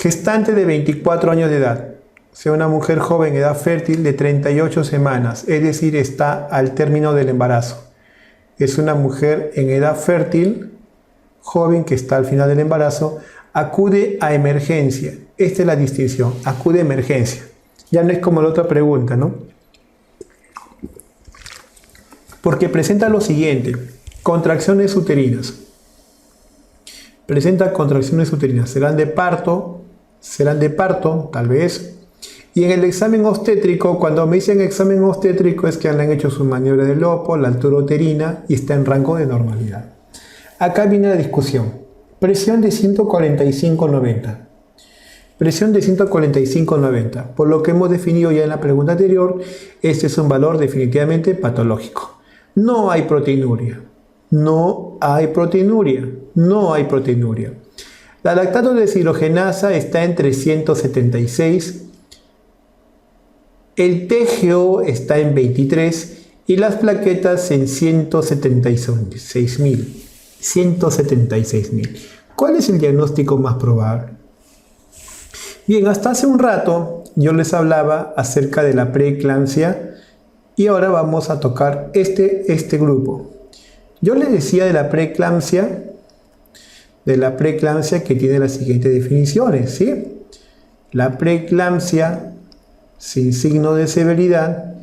Gestante de 24 años de edad. O sea, una mujer joven, edad fértil de 38 semanas, es decir, está al término del embarazo. Es una mujer en edad fértil, joven, que está al final del embarazo, acude a emergencia. Esta es la distinción, acude a emergencia. Ya no es como la otra pregunta, ¿no? Porque presenta lo siguiente, contracciones uterinas. Presenta contracciones uterinas, serán de parto, tal vez. Y en el examen obstétrico, cuando me dicen examen obstétrico es que le han hecho su maniobra de Lopo, la altura uterina y está en rango de normalidad. Acá viene la discusión. Presión de 145/90. Presión de 145/90. Por lo que hemos definido ya en la pregunta anterior, este es un valor definitivamente patológico. No hay proteinuria. No hay proteinuria. No hay proteinuria. La lactato deshidrogenasa está en 376. El TGO está en 23 y las plaquetas en 176.000. 176.000. ¿Cuál es el diagnóstico más probable? Bien, hasta hace un rato yo les hablaba acerca de la preeclampsia y ahora vamos a tocar este grupo. Yo les decía de la preeclampsia que tiene las siguientes definiciones, ¿sí? La preeclampsia sin signo de severidad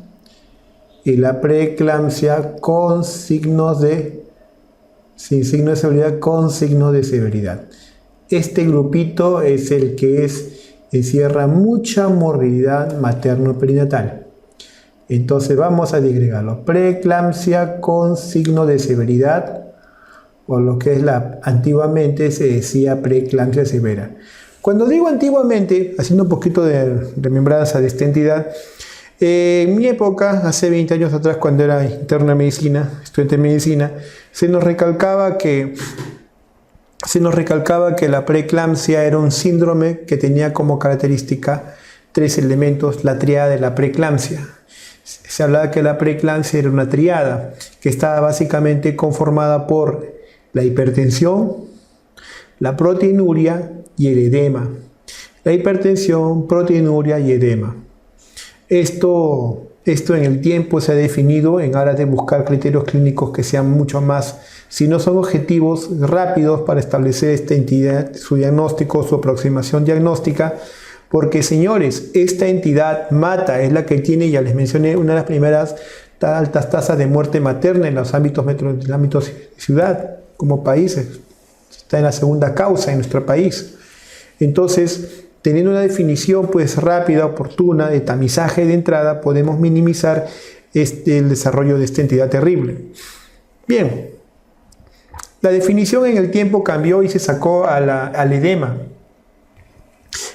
y la preeclampsia con signos de sin signo de severidad con signo de severidad. Este grupito es el que encierra mucha morbilidad materno-perinatal. Entonces vamos a disgregarlo. Preeclampsia con signo de severidad, o lo que es antiguamente se decía preeclampsia severa. Cuando digo antiguamente, haciendo un poquito de remembranza de esta entidad, en mi época, hace 20 años atrás, cuando era interno de medicina, estudiante de medicina, se nos recalcaba que la preeclampsia era un síndrome que tenía como característica 3 elementos, la tríada de la preeclampsia. Se hablaba que la preeclampsia era una tríada que estaba básicamente conformada por la hipertensión, la proteinuria y el edema. La hipertensión, proteinuria y edema. Esto en el tiempo se ha definido en aras de buscar criterios clínicos que sean mucho más, si no son objetivos, rápidos para establecer esta entidad, su diagnóstico, su aproximación diagnóstica, porque señores, esta entidad mata, es la que tiene, ya les mencioné, una de las primeras altas tasas de muerte materna en los ámbitos ciudad, como países. Está en la segunda causa en nuestro país. Entonces, teniendo una definición pues rápida, oportuna, de tamizaje de entrada, podemos minimizar el desarrollo de esta entidad terrible. Bien, la definición en el tiempo cambió y se sacó al edema.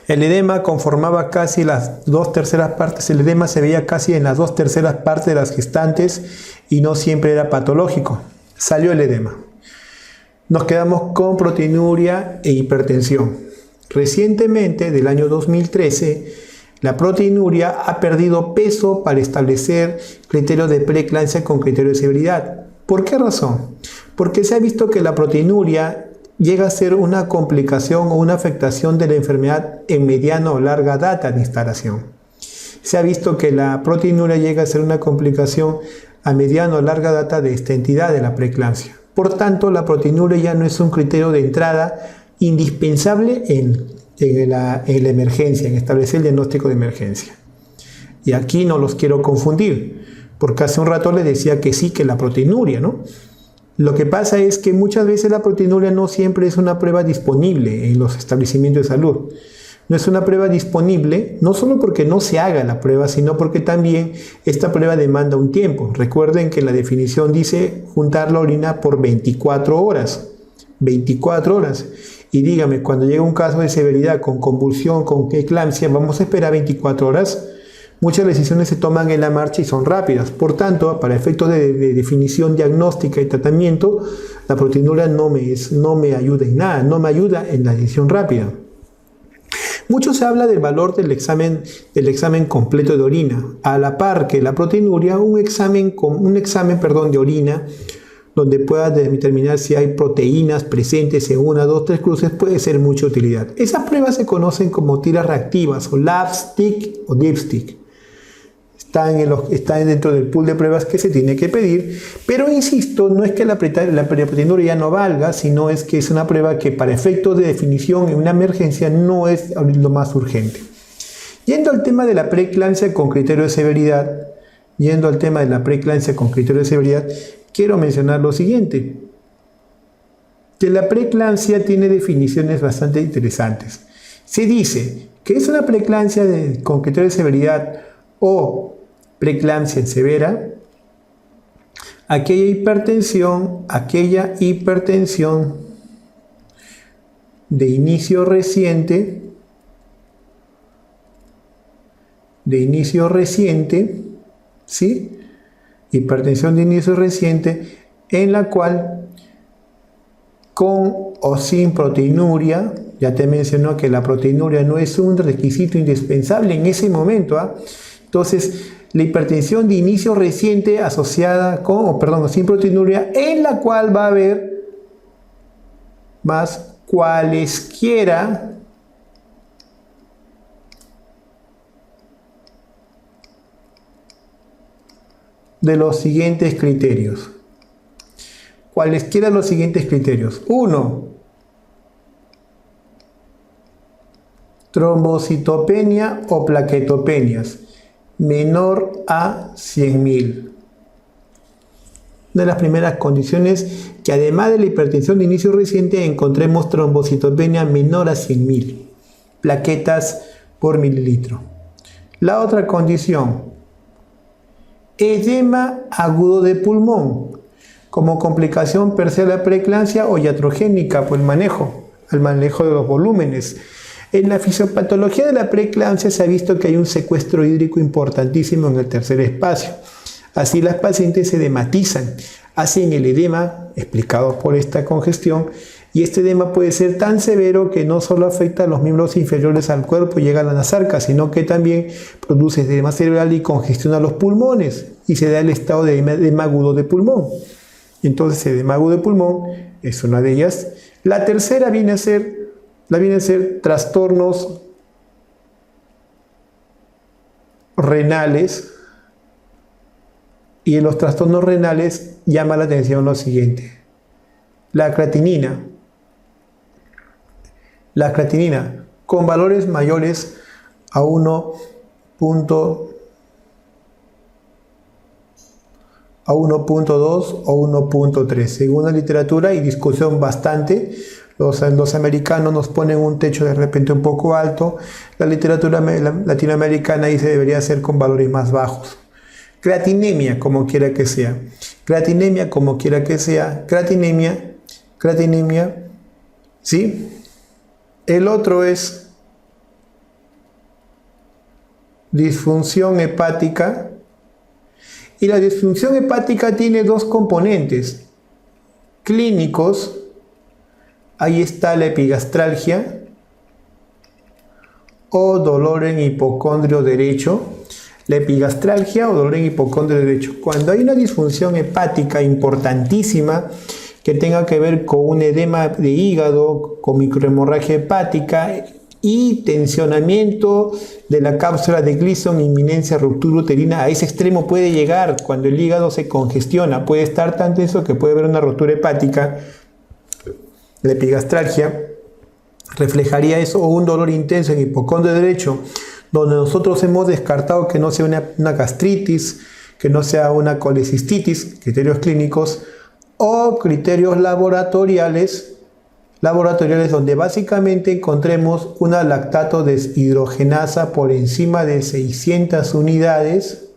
El edema conformaba casi las 2/3 partes, el edema se veía casi en las 2/3 partes de las gestantes y no siempre era patológico. Salió el edema. Nos quedamos con proteinuria e hipertensión. Recientemente, del año 2013, la proteinuria ha perdido peso para establecer criterios de preeclampsia con criterio de severidad. ¿Por qué razón? Porque se ha visto que la proteinuria llega a ser una complicación o una afectación de la enfermedad en mediana o larga data de instalación. Se ha visto que la proteinuria llega a ser una complicación a mediana o larga data de esta entidad de la preeclampsia. Por tanto, la proteinuria ya no es un criterio de entrada indispensable en la emergencia, en establecer el diagnóstico de emergencia. Y aquí no los quiero confundir, porque hace un rato les decía que sí, que la proteinuria, ¿no? Lo que pasa es que muchas veces la proteinuria no siempre es una prueba disponible en los establecimientos de salud. No es una prueba disponible, no solo porque no se haga la prueba, sino porque también esta prueba demanda un tiempo. Recuerden que la definición dice juntar la orina por 24 horas. 24 horas. Y dígame, cuando llega un caso de severidad con convulsión, con eclampsia, ¿vamos a esperar 24 horas? Muchas decisiones se toman en la marcha y son rápidas. Por tanto, para efectos de definición diagnóstica y tratamiento, la proteinuria no me ayuda en nada, no me ayuda en la decisión rápida. Mucho se habla del valor del examen completo de orina. A la par que la proteinuria, un examen de orina donde pueda determinar si hay proteínas presentes en una, dos, tres cruces, puede ser mucha utilidad. Esas pruebas se conocen como tiras reactivas o lab stick o dipstick. Están dentro del pool de pruebas que se tiene que pedir, pero insisto, no es que la proteinuria no valga, sino es que es una prueba que para efectos de definición en una emergencia no es lo más urgente. Yendo al tema de la preeclampsia con criterio de severidad, quiero mencionar lo siguiente, que la preeclampsia tiene definiciones bastante interesantes. Se dice que es una preeclampsia con criterio de severidad o preeclampsia severa aquella hipertensión de inicio reciente, ¿sí? Hipertensión de inicio reciente en la cual con o sin proteinuria, ya te mencionó que la proteinuria no es un requisito indispensable en ese momento, Entonces, la hipertensión de inicio reciente asociada sin proteinuria, en la cual va a haber más cualesquiera de los siguientes criterios. Cualesquiera de los siguientes criterios. 1. Trombocitopenia o plaquetopenias menor a 100.000. Una de las primeras condiciones que además de la hipertensión de inicio reciente encontremos trombocitopenia menor a 100.000 plaquetas por mililitro. La otra condición, edema agudo de pulmón como complicación per se de la preeclampsia o iatrogénica por el manejo de los volúmenes. En la fisiopatología de la preeclampsia se ha visto que hay un secuestro hídrico importantísimo en el tercer espacio. Así las pacientes se edematizan, hacen el edema explicado por esta congestión, y este edema puede ser tan severo que no solo afecta a los miembros inferiores al cuerpo y llega a la nasarca, sino que también produce edema cerebral y congestiona los pulmones y se da el estado de edema agudo de pulmón. Entonces, el edema agudo de pulmón es una de ellas. La tercera viene a ser trastornos renales, y en los trastornos renales llama la atención lo siguiente: la creatinina con valores mayores a 1.2 o 1.3 según la literatura, y discusión bastante. Los americanos nos ponen un techo de repente un poco alto. La literatura latinoamericana dice debería ser con valores más bajos. Creatinemia, como quiera que sea. Creatinemia, ¿sí? El otro es disfunción hepática. Y la disfunción hepática tiene dos componentes clínicos. Ahí está la epigastralgia o dolor en hipocondrio derecho. Cuando hay una disfunción hepática importantísima que tenga que ver con un edema de hígado, con microhemorragia hepática y tensionamiento de la cápsula de Gleason, inminencia ruptura uterina, a ese extremo puede llegar cuando el hígado se congestiona. Puede estar tan tenso que puede haber una rotura hepática. La epigastralgia reflejaría eso, o un dolor intenso en hipocondrio derecho, donde nosotros hemos descartado que no sea una gastritis, que no sea una colecistitis, criterios clínicos, o criterios laboratoriales donde básicamente encontremos una lactato deshidrogenasa por encima de 600 unidades,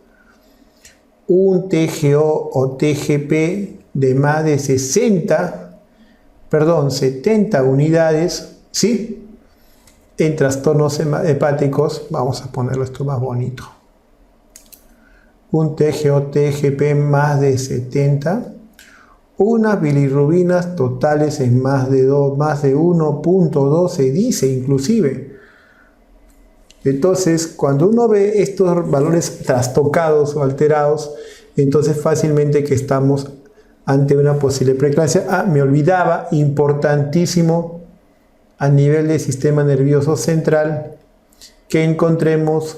un TGO o TGP de más de 70 unidades, ¿sí? En trastornos hepáticos, vamos a ponerlo esto más bonito. Un TGO, TGP más de 70, unas bilirrubinas totales en más de 1.2 se dice inclusive. Entonces, cuando uno ve estos valores trastocados o alterados, entonces fácilmente que estamos ante una posible preeclampsia. Ah, me olvidaba, importantísimo, a nivel del sistema nervioso central, que encontremos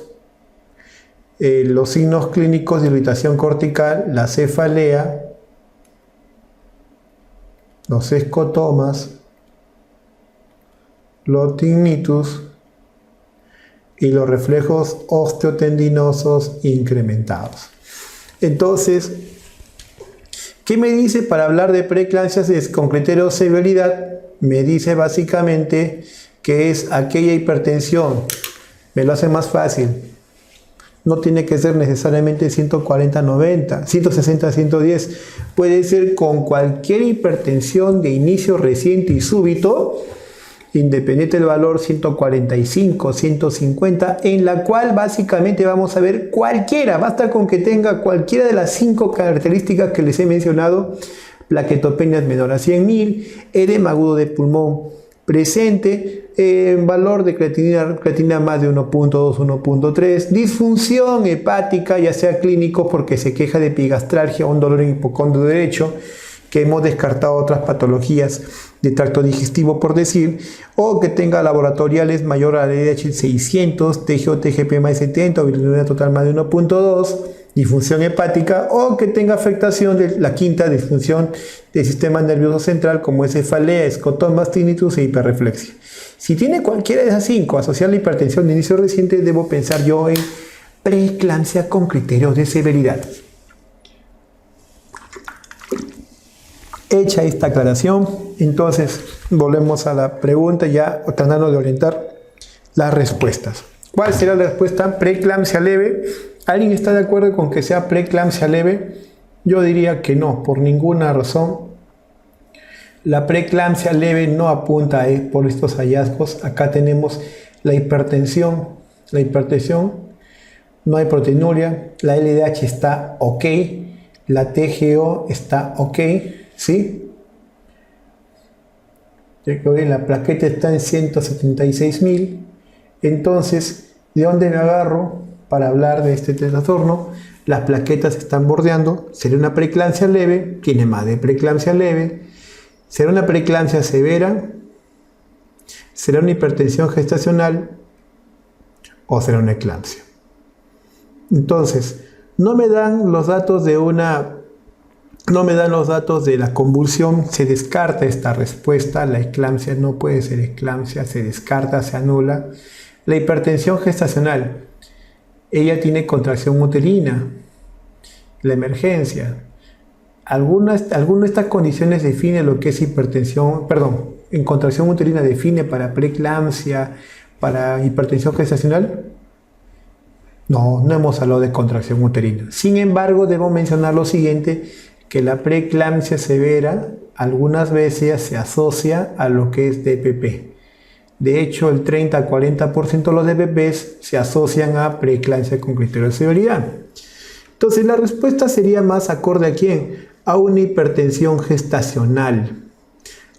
los signos clínicos de irritación cortical, la cefalea, los escotomas, los tinnitus y los reflejos osteotendinosos incrementados. Entonces, ¿qué me dice para hablar de preeclampsias con criterio de severidad? Me dice básicamente que es aquella hipertensión. Me lo hace más fácil. No tiene que ser necesariamente 140-90, 160-110. Puede ser con cualquier hipertensión de inicio reciente y súbito, independiente del valor 145, 150, en la cual básicamente vamos a ver cualquiera. Basta con que tenga cualquiera de las 5 características que les he mencionado. Plaquetopenia menor a 100.000, edema agudo de pulmón presente, valor de creatinina más de 1.2, 1.3, disfunción hepática, ya sea clínico porque se queja de epigastralgia o un dolor en hipocondrio derecho, que hemos descartado otras patologías de tracto digestivo por decir, o que tenga laboratoriales mayor a la LDH 600, TGO, TGP más de 70, o bilirrubina total más de 1.2, disfunción hepática, o que tenga afectación de la quinta disfunción del sistema nervioso central, como es cefalea, escotomas, tinnitus e hiperreflexia. Si tiene cualquiera de esas 5 asociada a la hipertensión de inicio reciente, debo pensar yo en preeclampsia con criterios de severidad. Hecha esta aclaración, entonces volvemos a la pregunta, ya tratando de orientar las respuestas. ¿Cuál será la respuesta? Preeclampsia leve. ¿Alguien está de acuerdo con que sea preeclampsia leve? Yo diría que no, por ninguna razón. La preeclampsia leve no apunta por estos hallazgos. Acá tenemos la hipertensión. La hipertensión, no hay proteinuria, la LDH está ok, la TGO está ok, ¿sí? La plaqueta está en 176.000. Entonces, ¿de dónde me agarro para hablar de este trastorno? Las plaquetas están bordeando. ¿Será una preeclampsia leve? Tiene más de preeclampsia leve. ¿Será una preeclampsia severa? ¿Será una hipertensión gestacional? ¿O será una eclampsia? Entonces, no me dan los datos de la convulsión, se descarta esta respuesta. La eclampsia no puede ser eclampsia, se descarta, se anula. La hipertensión gestacional, ella tiene contracción uterina, la emergencia. ¿Alguna de estas condiciones define lo que es hipertensión, en contracción uterina define para preeclampsia, para hipertensión gestacional? No, no hemos hablado de contracción uterina. Sin embargo, debo mencionar lo siguiente, que la preeclampsia severa algunas veces se asocia a lo que es DPP. De hecho, el 30-40% de los DPPs se asocian a preeclampsia con criterio de severidad. Entonces, la respuesta sería más acorde a quién? A una hipertensión gestacional.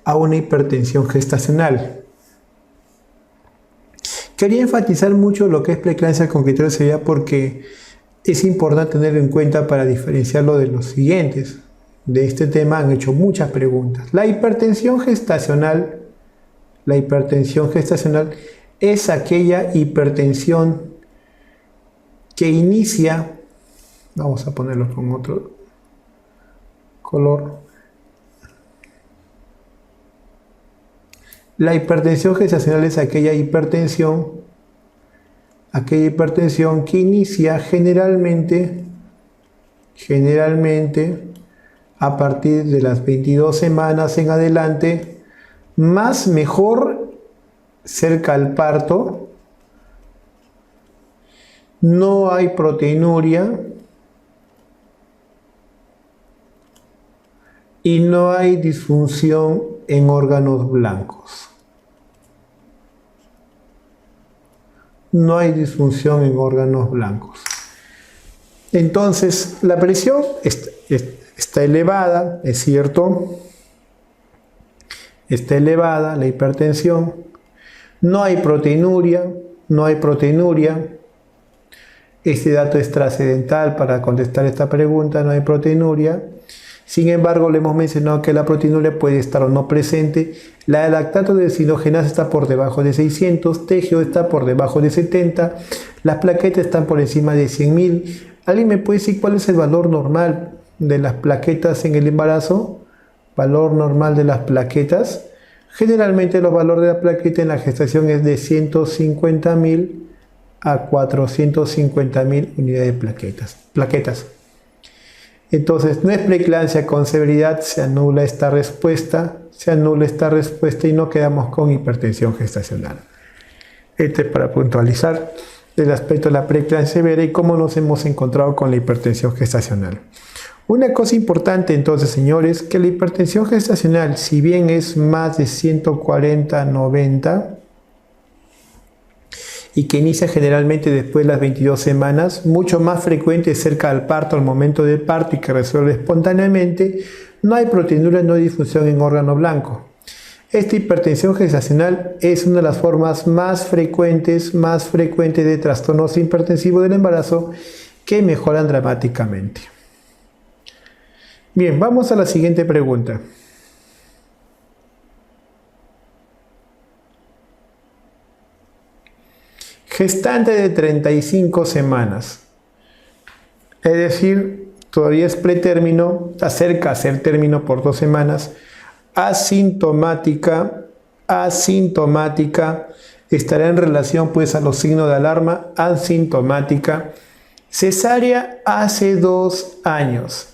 A una hipertensión gestacional. Quería enfatizar mucho lo que es preeclampsia con criterio de severidad porque es importante tenerlo en cuenta para diferenciarlo de los siguientes. De este tema han hecho muchas preguntas. La hipertensión gestacional es aquella hipertensión que inicia, vamos a ponerlo con otro color. La hipertensión gestacional es aquella hipertensión que inicia generalmente a partir de las 22 semanas en adelante, más mejor cerca al parto. No hay proteinuria y no hay disfunción en órganos blancos. No hay disfunción en órganos blancos. Entonces, la presión está elevada, es cierto. Está elevada la hipertensión. No hay proteinuria. Este dato es trascendental para contestar esta pregunta, no hay proteinuria. Sin embargo, le hemos mencionado que la proteinuria puede estar o no presente. La lactato desidrogenasa está por debajo de 600, TGO está por debajo de 70, las plaquetas están por encima de 100.000. ¿Alguien me puede decir cuál es el valor normal de las plaquetas en el embarazo? Valor normal de las plaquetas. Generalmente los valores de la plaqueta en la gestación es de 150.000 a 450.000 unidades de plaquetas. Entonces, no es preeclampsia con severidad, se anula esta respuesta y no quedamos con hipertensión gestacional. Este es para puntualizar el aspecto de la preeclampsia severa y cómo nos hemos encontrado con la hipertensión gestacional. Una cosa importante entonces, señores, que la hipertensión gestacional, si bien es más de 140/90 y que inicia generalmente después de las 22 semanas, mucho más frecuente cerca del parto, al momento del parto y que resuelve espontáneamente, no hay proteinuria, no hay disfunción en órgano blanco. Esta hipertensión gestacional es una de las formas más frecuentes de trastornos hipertensivos del embarazo que mejoran dramáticamente. Bien, vamos a la siguiente pregunta. Gestante de 35 semanas, es decir, todavía es pretérmino, está cerca a ser término por 2 semanas, asintomática, estará en relación pues a los signos de alarma, asintomática, cesárea hace 2 años.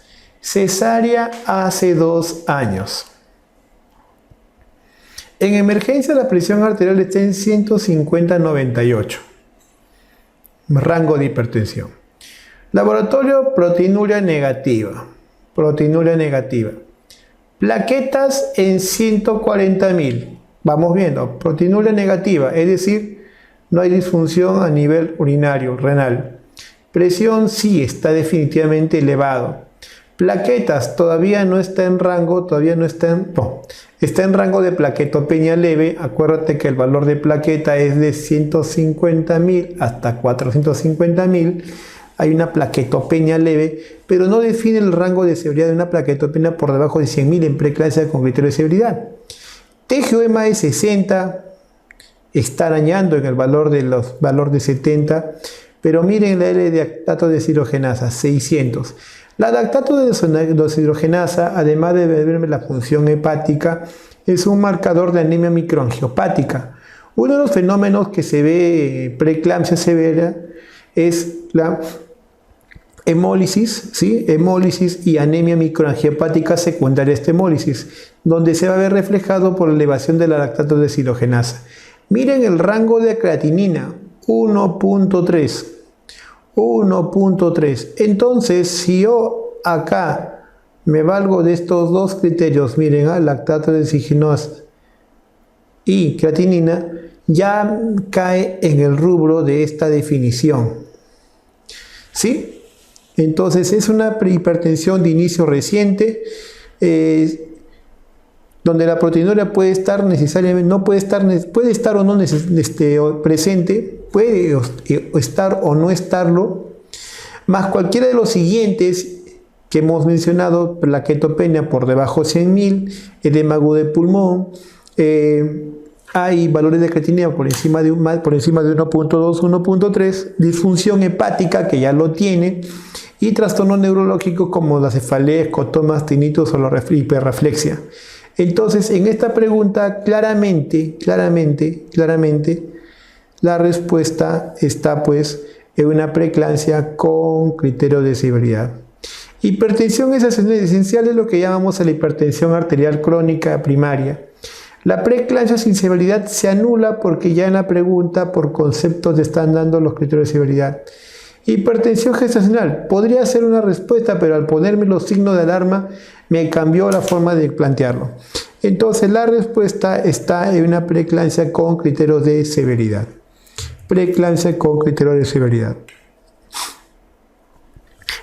En emergencia la presión arterial está en 150/98, rango de hipertensión. Laboratorio, proteinuria negativa. Plaquetas en 140.000. Vamos viendo, proteinuria negativa, es decir, no hay disfunción a nivel urinario, renal. Presión sí está definitivamente elevado. Plaquetas todavía no está en rango, está en rango de plaquetopenia leve. Acuérdate que el valor de plaqueta es de 150.000 hasta 450.000. Hay una plaquetopenia leve, pero no define el rango de severidad de una plaquetopenia por debajo de 100.000 en preeclampsia con criterio de severidad. TGO-EMA de 60, está arañando en el valor de 70, pero miren la L de lactato desidrogenasa, 600. La lactato desidrogenasa, además de verme la función hepática, es un marcador de anemia microangiopática. Uno de los fenómenos que se ve preeclampsia severa es la hemólisis, ¿sí? Hemólisis y anemia microangiopática secundaria a esta hemólisis, donde se va a ver reflejado por la elevación de la lactato desidrogenasa. Miren el rango de creatinina, 1.3. Entonces, si yo acá me valgo de estos dos criterios, miren, lactato desidrogenasa y creatinina, ya cae en el rubro de esta definición. ¿Sí? Entonces es una hipertensión de inicio reciente, donde la proteinuria puede estar necesariamente, puede estar o no presente, puede estar o no estarlo, más cualquiera de los siguientes que hemos mencionado: plaquetopenia por debajo de 100.000, edema agudo de pulmón, hay valores de creatinina por encima de 1.2, 1.3, disfunción hepática, que ya lo tiene, y trastornos neurológicos como la cefalea, escotomas, tinnitus o la hiperreflexia. Entonces, en esta pregunta, claramente, la respuesta está pues en una preeclampsia con criterio de severidad. Hipertensión esencial es lo que llamamos la hipertensión arterial crónica primaria. La preeclampsia sin severidad se anula porque ya en la pregunta por conceptos te están dando los criterios de severidad. Hipertensión gestacional podría ser una respuesta, pero al ponerme los signos de alarma me cambió la forma de plantearlo. Entonces la respuesta está en una preeclampsia con criterios de severidad. Preeclampsia con criterios de severidad.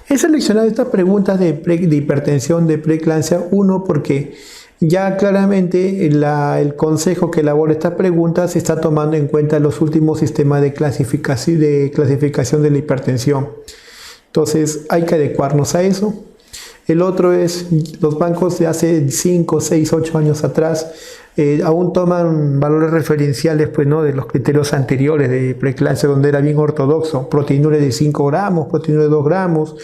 He seleccionado estas preguntas de hipertensión de preeclampsia, uno, porque ya claramente el consejo que elabora estas preguntas se está tomando en cuenta los últimos sistemas de clasificación de la hipertensión. Entonces hay que adecuarnos a eso. El otro es, los bancos de hace 5, 6, 8 años atrás aún toman valores referenciales, pues, ¿no?, de los criterios anteriores de preeclampsia, donde era bien ortodoxo, proteinúrica de 5 gramos, proteinúrica de 2 gramos,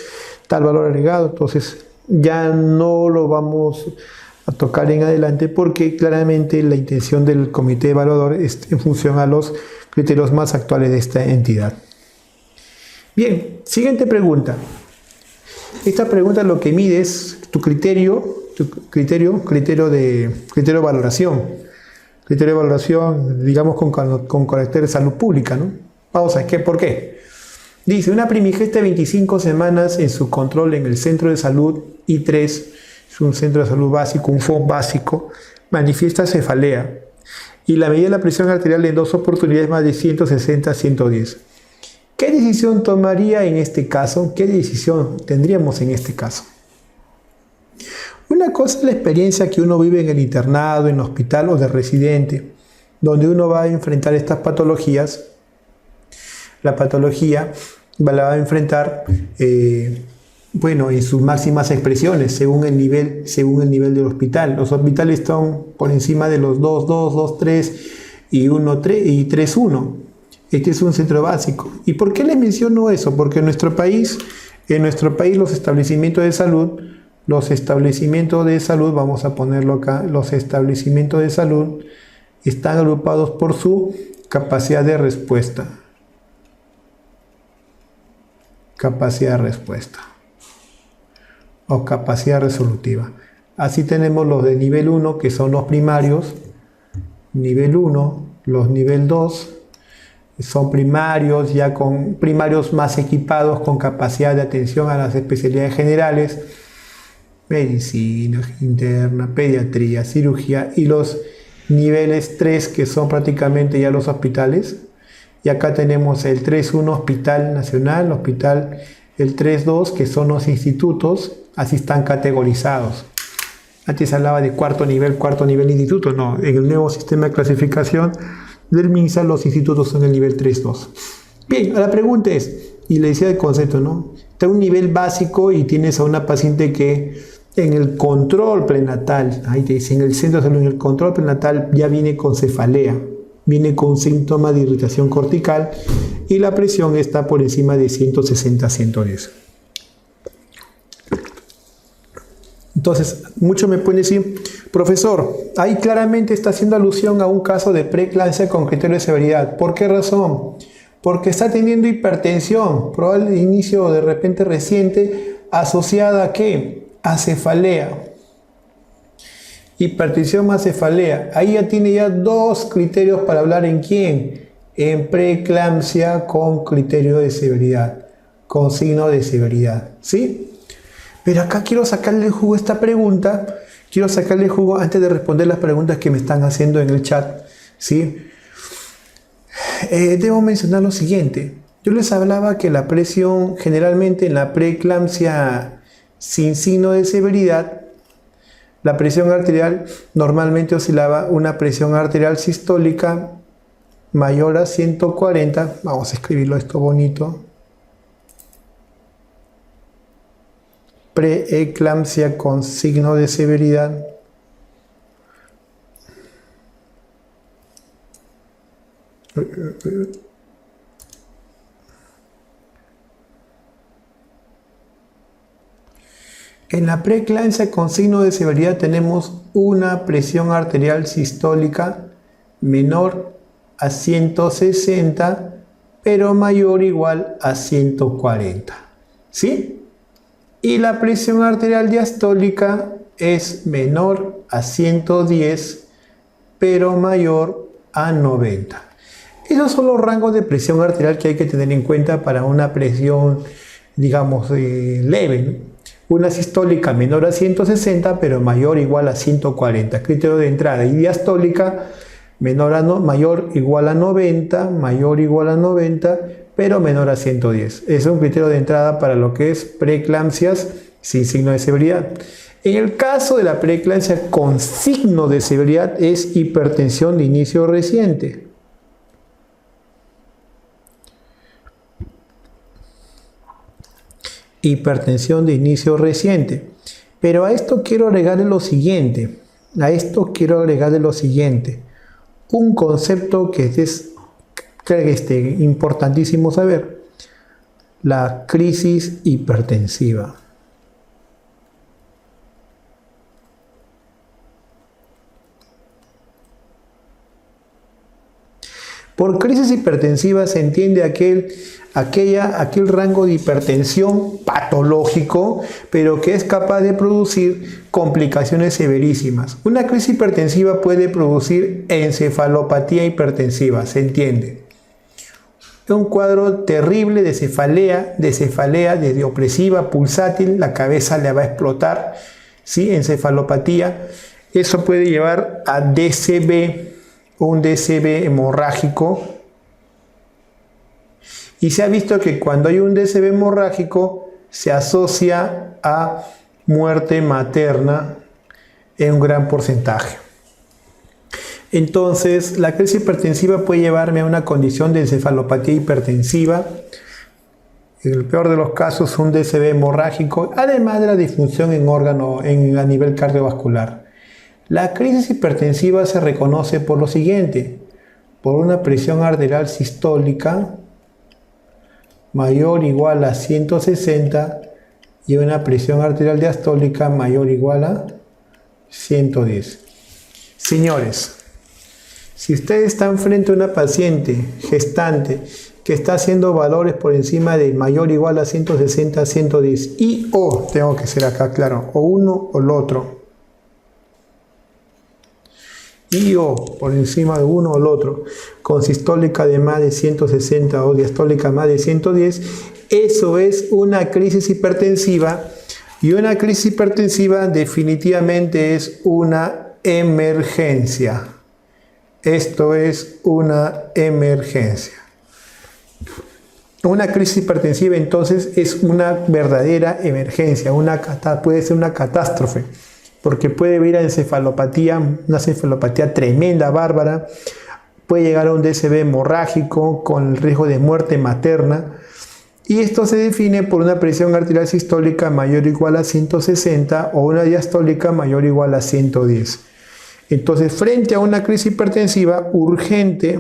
tal valor agregado. Entonces ya no lo vamos a tocar en adelante, porque claramente la intención del comité evaluador es en función a los criterios más actuales de esta entidad. Bien, siguiente pregunta. Esta pregunta lo que mide es tu criterio de valoración. Criterio de valoración, digamos, con carácter de salud pública, ¿no? Vamos a ver, ¿por qué? Dice, una primigesta de 25 semanas en su control en el centro de salud I3, es un centro de salud básico, un FOB básico, manifiesta cefalea y la medida de la presión arterial en 2 oportunidades más de 160 a 110. ¿Qué decisión tomaría en este caso? ¿Qué decisión tendríamos en este caso? Una cosa es la experiencia que uno vive en el internado, en el hospital o de residente, donde uno va a enfrentar estas patologías. La patología la va a enfrentar, bueno, en sus máximas expresiones, según el nivel del hospital. Los hospitales están por encima de los 2, 2, 2, 3 y 1, 3 y 3, 1. Este es un centro básico. ¿Y por qué les menciono eso? Porque en nuestro país los establecimientos de salud, vamos a ponerlo acá, los establecimientos de salud están agrupados por su capacidad de respuesta. Capacidad de respuesta o capacidad resolutiva. Así tenemos los de nivel 1, que son los primarios, nivel 1, los nivel 2, son primarios, ya con primarios más equipados con capacidad de atención a las especialidades generales, medicina interna, pediatría, cirugía, y los niveles 3, que son prácticamente ya los hospitales. Y acá tenemos el 3.1 Hospital Nacional, el 3.2, que son los institutos, así están categorizados. Antes se hablaba de cuarto nivel instituto, no, en el nuevo sistema de clasificación del MINSA los institutos son el nivel 3.2. Bien, la pregunta es, y le decía el concepto, ¿no? Está un nivel básico y tienes a una paciente que en el control prenatal, ahí te dice, en el centro de salud, en el control prenatal ya viene con cefalea, viene con síntomas de irritación cortical y la presión está por encima de 160 a 110. Entonces, muchos me pueden decir, profesor, ahí claramente está haciendo alusión a un caso de preeclampsia con criterio de severidad. ¿Por qué razón? Porque está teniendo hipertensión, probable inicio de repente reciente, asociada ¿a qué? A cefalea. Hipertensión más cefalea. Ahí ya tiene ya dos criterios para hablar en quién. En preeclampsia con criterio de severidad, con signo de severidad, ¿sí? Pero acá quiero sacarle jugo a esta pregunta, quiero sacarle jugo antes de responder las preguntas que me están haciendo en el chat, ¿sí? Debo mencionar lo siguiente. Yo les hablaba que la presión, generalmente en la preeclampsia sin signo de severidad, la presión arterial normalmente oscilaba una presión arterial sistólica mayor a 140, vamos a escribirlo esto bonito, preeclampsia con signo de severidad, en la preeclampsia con signo de severidad tenemos una presión arterial sistólica menor a 160, pero mayor o igual a 140, ¿sí? Y la presión arterial diastólica es menor a 110, pero mayor a 90. Esos son los rangos de presión arterial que hay que tener en cuenta para una presión, digamos, leve, ¿no? Una sistólica menor a 160, pero mayor o igual a 140, criterio de entrada. Y diastólica mayor o igual a 90, pero menor a 110. Es un criterio de entrada para lo que es preeclampsias sin signo de severidad. En el caso de la preeclampsia con signo de severidad es hipertensión de inicio reciente. hipertensión de inicio reciente. Pero a esto quiero agregarle lo siguiente. Un concepto que es importantísimo saber. La crisis hipertensiva. Por crisis hipertensiva se entiende aquel rango de hipertensión patológico, pero que es capaz de producir complicaciones severísimas. Una crisis hipertensiva puede producir encefalopatía hipertensiva, ¿se entiende? Un cuadro terrible de cefalea desde opresiva, pulsátil, la cabeza le va a explotar, ¿sí? Encefalopatía. Eso puede llevar a DCB, un DCB hemorrágico. Y se ha visto que cuando hay un DCB hemorrágico se asocia a muerte materna en un gran porcentaje. Entonces, la crisis hipertensiva puede llevarme a una condición de encefalopatía hipertensiva. En el peor de los casos, un DCB hemorrágico, además de la disfunción en órgano a nivel cardiovascular. La crisis hipertensiva se reconoce por lo siguiente: por una presión arterial sistólica mayor o igual a 160 y una presión arterial diastólica mayor o igual a 110. Señores, si ustedes están frente a una paciente gestante que está haciendo valores por encima de mayor o igual a 160, 110 y o, tengo que ser acá claro, o uno o el otro, y o por encima de uno o el otro, con sistólica de más de 160 o diastólica más de 110, eso es una crisis hipertensiva, y una crisis hipertensiva definitivamente es una emergencia. Esto es una emergencia. Una crisis hipertensiva entonces es una verdadera emergencia, puede ser una catástrofe, porque puede venir a encefalopatía, una encefalopatía tremenda, bárbara, puede llegar a un DCB hemorrágico con el riesgo de muerte materna, y esto se define por una presión arterial sistólica mayor o igual a 160 o una diastólica mayor o igual a 110. Entonces, frente a una crisis hipertensiva urgente,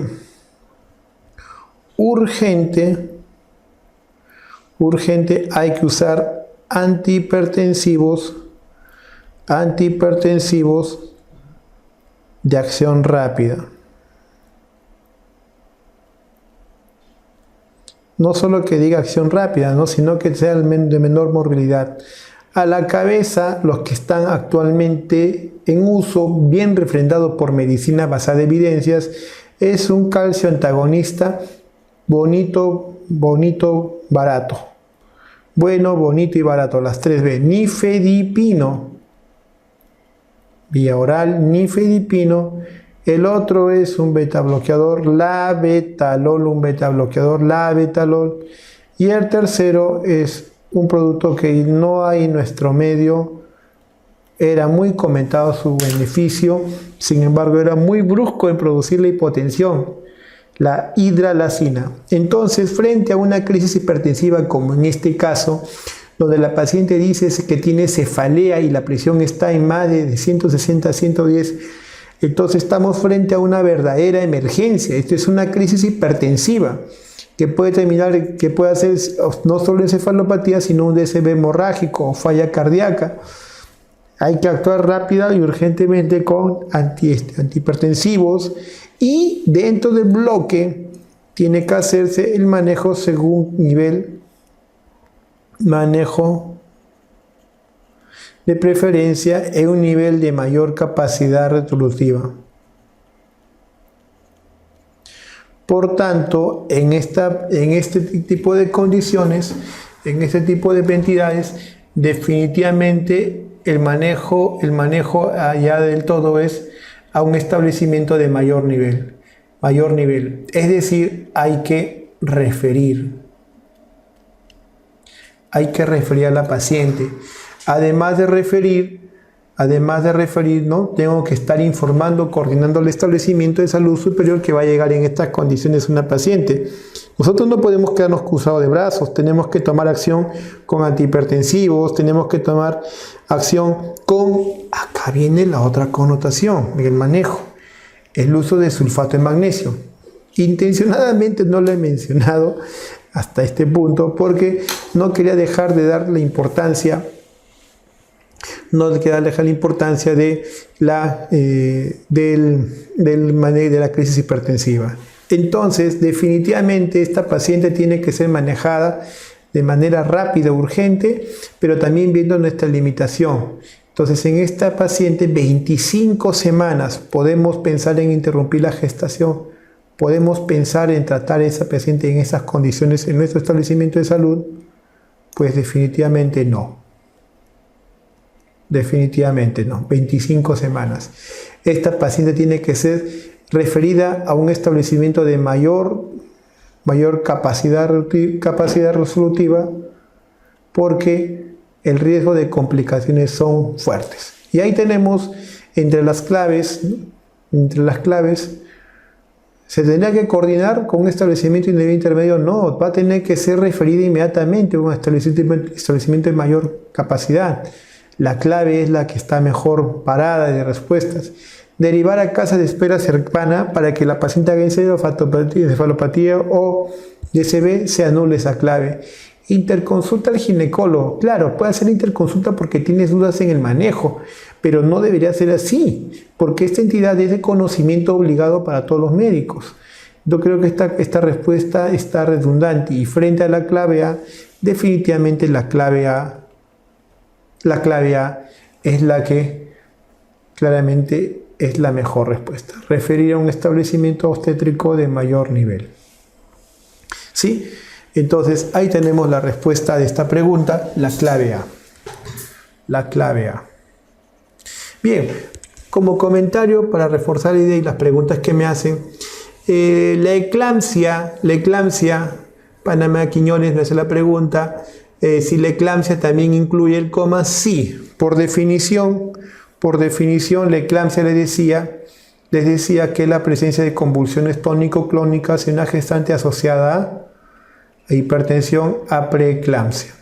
hay que usar antihipertensivos de acción rápida. No solo que diga acción rápida, ¿no? Sino que sea de menor morbilidad. A la cabeza, los que están actualmente en uso, bien refrendado por medicina basada en evidencias, es un calcio antagonista bonito, barato. Bueno, bonito y barato, las 3B. Nifedipino, vía oral, nifedipino. El otro es un betabloqueador, labetalol. Y el tercero es un producto que no hay en nuestro medio. Era muy comentado su beneficio, sin embargo era muy brusco en producir la hipotensión, la hidralazina. Entonces, frente a una crisis hipertensiva como en este caso, donde la paciente dice que tiene cefalea y la presión está en más de 160 a 110, entonces estamos frente a una verdadera emergencia. Esto es una crisis hipertensiva que puede hacer no solo encefalopatía, sino un DCB hemorrágico o falla cardíaca. Hay que actuar rápida y urgentemente con antihipertensivos, y dentro del bloque tiene que hacerse el manejo según manejo de preferencia en un nivel de mayor capacidad resolutiva. Por tanto, en este tipo de condiciones, en este tipo de entidades, definitivamente el manejo allá del todo es a un establecimiento de mayor nivel. Es decir, hay que referir a la paciente. Además de referir, ¿no? Tengo que estar informando, coordinando el establecimiento de salud superior que va a llegar en estas condiciones una paciente. Nosotros no podemos quedarnos cruzados de brazos, tenemos que tomar acción con antihipertensivos, tenemos que tomar acción con, acá viene la otra connotación, el manejo, el uso de sulfato de magnesio. Intencionadamente no lo he mencionado hasta este punto porque no quería dejar de darle importancia, de del manejo de la crisis hipertensiva. Entonces, definitivamente esta paciente tiene que ser manejada de manera rápida, urgente, pero también viendo nuestra limitación. Entonces, en esta paciente, 25 semanas, podemos pensar en interrumpir la gestación, podemos pensar en tratar a esa paciente en esas condiciones en nuestro establecimiento de salud, pues definitivamente no. Definitivamente no. 25 semanas. Esta paciente tiene que ser referida a un establecimiento de mayor capacidad resolutiva porque el riesgo de complicaciones son fuertes. Y ahí tenemos entre las claves, ¿se tendrá que coordinar con un establecimiento de nivel intermedio? No, va a tener que ser referida inmediatamente a un establecimiento de mayor capacidad. La clave es la que está mejor parada de respuestas. Derivar a casa de espera cercana para que la paciente haga encefalopatía o DCB, se anule esa clave. Interconsulta al ginecólogo. Claro, puede hacer interconsulta porque tienes dudas en el manejo, pero no debería ser así, porque esta entidad es de conocimiento obligado para todos los médicos. Yo creo que esta respuesta está redundante y frente a la clave A, definitivamente la clave A es la que claramente es la mejor respuesta. Referir a un establecimiento obstétrico de mayor nivel. ¿Sí? Entonces, ahí tenemos la respuesta de esta pregunta, la clave A. La clave A. Bien, como comentario para reforzar la idea y las preguntas que me hacen, la eclampsia, Panamá Quiñones me hace la pregunta, si la eclampsia también incluye el coma. Sí, por definición, la eclampsia les decía que la presencia de convulsiones tónico-clónicas en una gestante asociada a hipertensión a preeclampsia.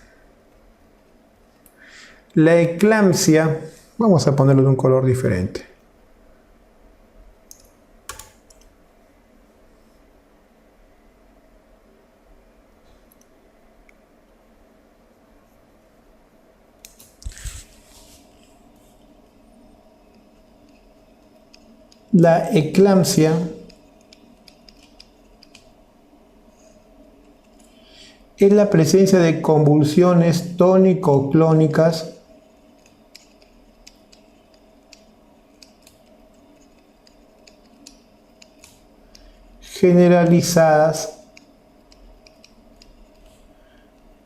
La eclampsia, vamos a ponerlo de un color diferente. La eclampsia es la presencia de convulsiones tónico-clónicas generalizadas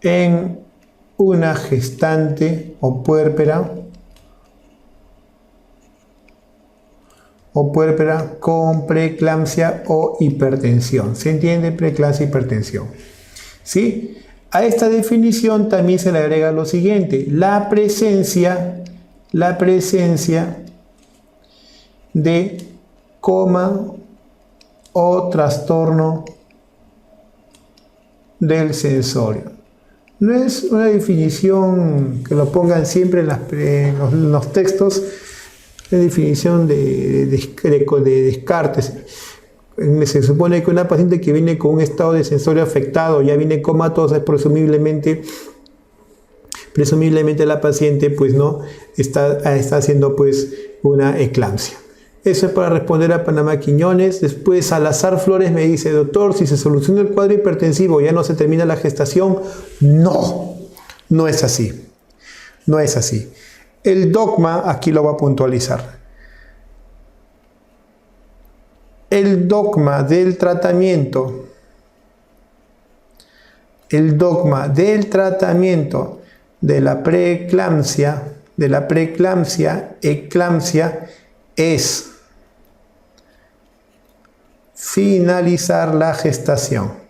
en una gestante o puérpera con preeclampsia o hipertensión. ¿Se entiende? Preeclampsia, hipertensión. ¿Sí? A esta definición también se le agrega lo siguiente: la presencia de coma o trastorno del sensorio. No es una definición que lo pongan siempre en los textos, es definición de Descartes. Se supone que una paciente que viene con un estado de sensorio afectado, ya viene comatosa, presumiblemente la paciente pues no está haciendo pues una eclampsia. Eso es para responder a Panamá Quiñones. Después Salazar Flores me dice: doctor, si se soluciona el cuadro hipertensivo, ¿ya no se termina la gestación? No, no es así. No es así. El dogma, aquí lo voy a puntualizar. El dogma del tratamiento de la preeclampsia, eclampsia, es finalizar la gestación.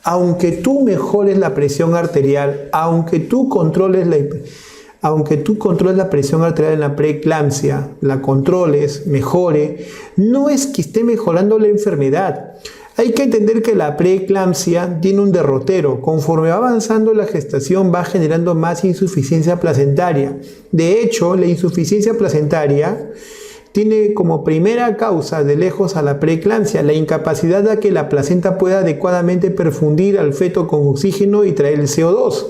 Aunque tú mejores la presión arterial, aunque tú controles aunque tú controles la presión arterial en la preeclampsia, la controles, mejore, no es que esté mejorando la enfermedad. Hay que entender que la preeclampsia tiene un derrotero. Conforme va avanzando la gestación va generando más insuficiencia placentaria. De hecho, la insuficiencia placentaria tiene como primera causa de lejos a la preeclampsia la incapacidad de que la placenta pueda adecuadamente perfundir al feto con oxígeno y traer el CO2.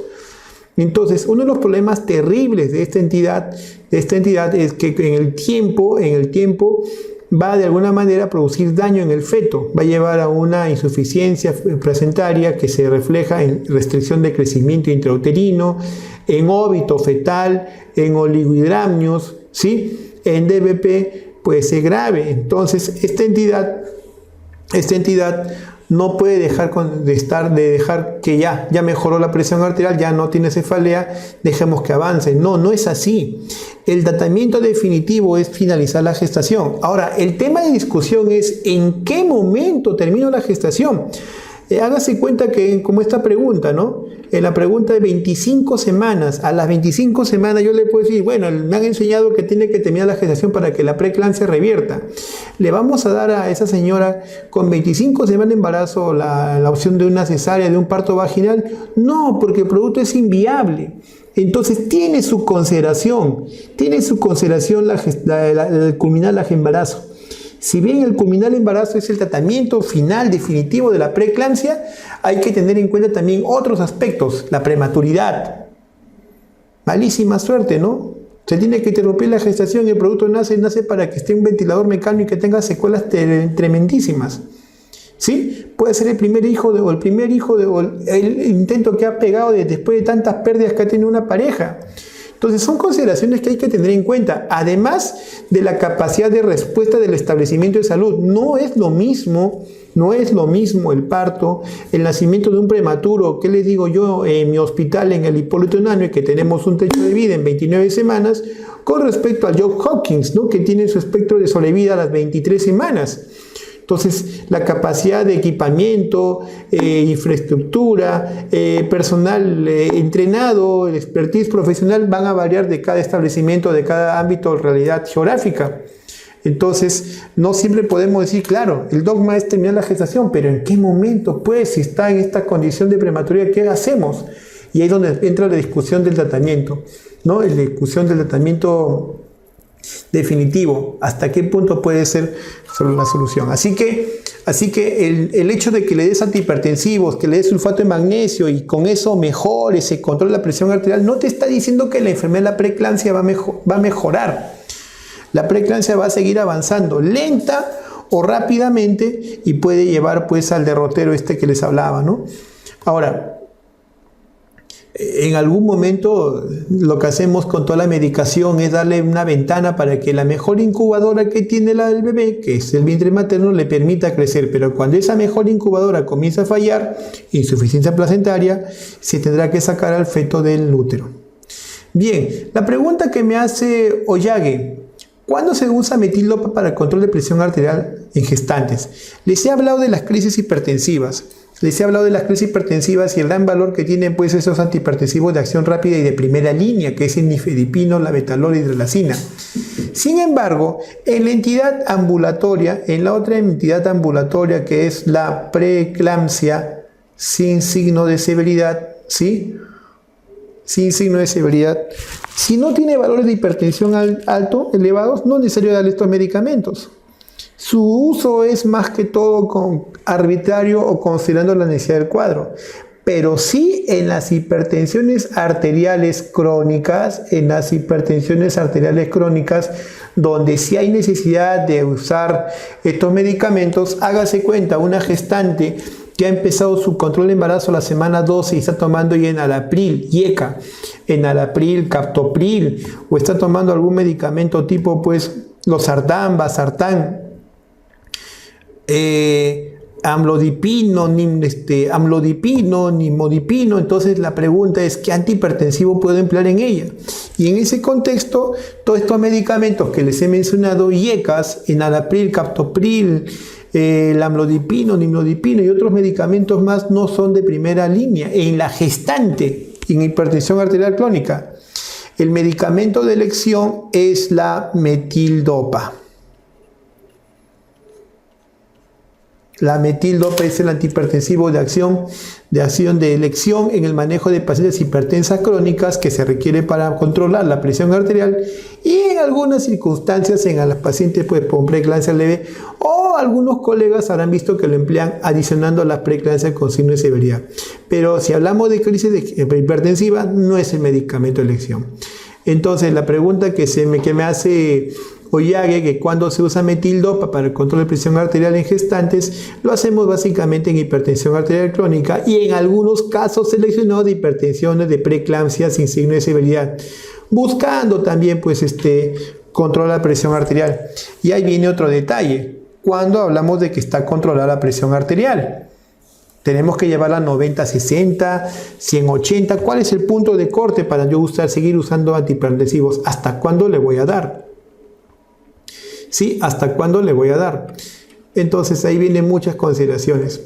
Entonces, uno de los problemas terribles de esta entidad es que en el tiempo va de alguna manera a producir daño en el feto, va a llevar a una insuficiencia placentaria que se refleja en restricción de crecimiento intrauterino, en óbito fetal, en oligohidramnios, ¿sí? En DBP puede ser grave. Entonces, esta entidad no puede dejar que ya mejoró la presión arterial, ya no tiene cefalea, dejemos que avance. No es así. El tratamiento definitivo es finalizar la gestación. Ahora, el tema de discusión es ¿en qué momento termina la gestación? Hágase cuenta que, como esta pregunta, ¿no? En la pregunta de 25 semanas, a las 25 semanas yo le puedo decir, bueno, me han enseñado que tiene que terminar la gestación para que la preeclampsia revierta. ¿Le vamos a dar a esa señora con 25 semanas de embarazo la opción de una cesárea, de un parto vaginal? No, porque el producto es inviable. Entonces tiene su consideración el culminar el embarazo. Si bien el culminar el embarazo es el tratamiento final definitivo de la preeclampsia, hay que tener en cuenta también otros aspectos, la prematuridad. Malísima suerte, ¿no? Se tiene que interrumpir la gestación y el producto nace para que esté un ventilador mecánico y que tenga secuelas tremendísimas. ¿Sí? Puede ser el primer hijo o el intento que ha pegado después de tantas pérdidas que ha tenido una pareja. Entonces son consideraciones que hay que tener en cuenta, además de la capacidad de respuesta del establecimiento de salud. No es lo mismo el parto, el nacimiento de un prematuro, ¿qué les digo yo? En mi hospital, en el Hipólito Unanue, que tenemos un techo de vida en 29 semanas, con respecto al Johns Hopkins, ¿no? Que tiene su espectro de sobrevida a las 23 semanas. Entonces, la capacidad de equipamiento, infraestructura, personal entrenado, el expertise profesional van a variar de cada establecimiento, de cada ámbito, realidad geográfica. Entonces, no siempre podemos decir, claro, el dogma es terminar la gestación, pero ¿en qué momento, pues, si está en esta condición de prematuridad, qué hacemos? Y ahí es donde entra la discusión del tratamiento, ¿no? La discusión del tratamiento definitivo, hasta qué punto puede ser la solución. Así que el hecho de que le des antihipertensivos, que le des sulfato de magnesio y con eso mejore, se controla la presión arterial, no te está diciendo que la enfermedad de la preeclampsia va a mejorar. La preeclampsia va a seguir avanzando, lenta o rápidamente, y puede llevar pues al derrotero que les hablaba, ¿no? Ahora, en algún momento lo que hacemos con toda la medicación es darle una ventana para que la mejor incubadora que tiene el bebé, que es el vientre materno, le permita crecer. Pero cuando esa mejor incubadora comienza a fallar, insuficiencia placentaria, se tendrá que sacar al feto del útero. Bien, la pregunta que me hace Oyage: ¿cuándo se usa metildopa para el control de presión arterial en gestantes? Les he hablado de las crisis hipertensivas. Y el gran valor que tienen pues esos antihipertensivos de acción rápida y de primera línea, que es el nifedipino, la betalol y hidralazina. Sin embargo, en la otra entidad ambulatoria que es la preeclampsia sin signo de severidad, ¿sí? Sin signo de severidad, si no tiene valores de hipertensión elevados, no es necesario darle estos medicamentos. Su uso es más que todo arbitrario o considerando la necesidad del cuadro, pero sí en las hipertensiones arteriales crónicas, donde sí hay necesidad de usar estos medicamentos. Hágase cuenta, una gestante que ha empezado su control de embarazo la semana 12 y está tomando ya enalapril, IECA, enalapril, captopril, o está tomando algún medicamento tipo pues losartán, vasartán, amlodipino, nimodipino. Entonces la pregunta es ¿qué antihipertensivo puedo emplear en ella? Y en ese contexto, todos estos medicamentos que les he mencionado, IECAS, enalapril, captopril, el amlodipino, nimodipino y otros medicamentos más, no son de primera línea en la gestante en hipertensión arterial crónica. El medicamento de elección es la metildopa. La metildopa es el antihipertensivo de acción de elección en el manejo de pacientes hipertensas crónicas que se requiere para controlar la presión arterial y en algunas circunstancias en los pacientes pues, con preeclampsia leve, o algunos colegas habrán visto que lo emplean adicionando la preeclampsia con signo de severidad. Pero si hablamos de crisis hipertensiva, no es el medicamento de elección. Entonces la pregunta que me hace Oyage, que cuando se usa metildopa para el control de presión arterial en gestantes, lo hacemos básicamente en hipertensión arterial crónica y en algunos casos seleccionados de hipertensiones de preeclampsia sin signo de severidad, buscando también pues controlar la presión arterial. Y ahí viene otro detalle, cuando hablamos de que está controlada la presión arterial. Tenemos que llevarla a 90-60, 100-80. ¿Cuál es el punto de corte para yo seguir usando antihipertensivos? ¿Hasta cuándo le voy a dar? ¿Sí? ¿Hasta cuándo le voy a dar? Entonces ahí vienen muchas consideraciones.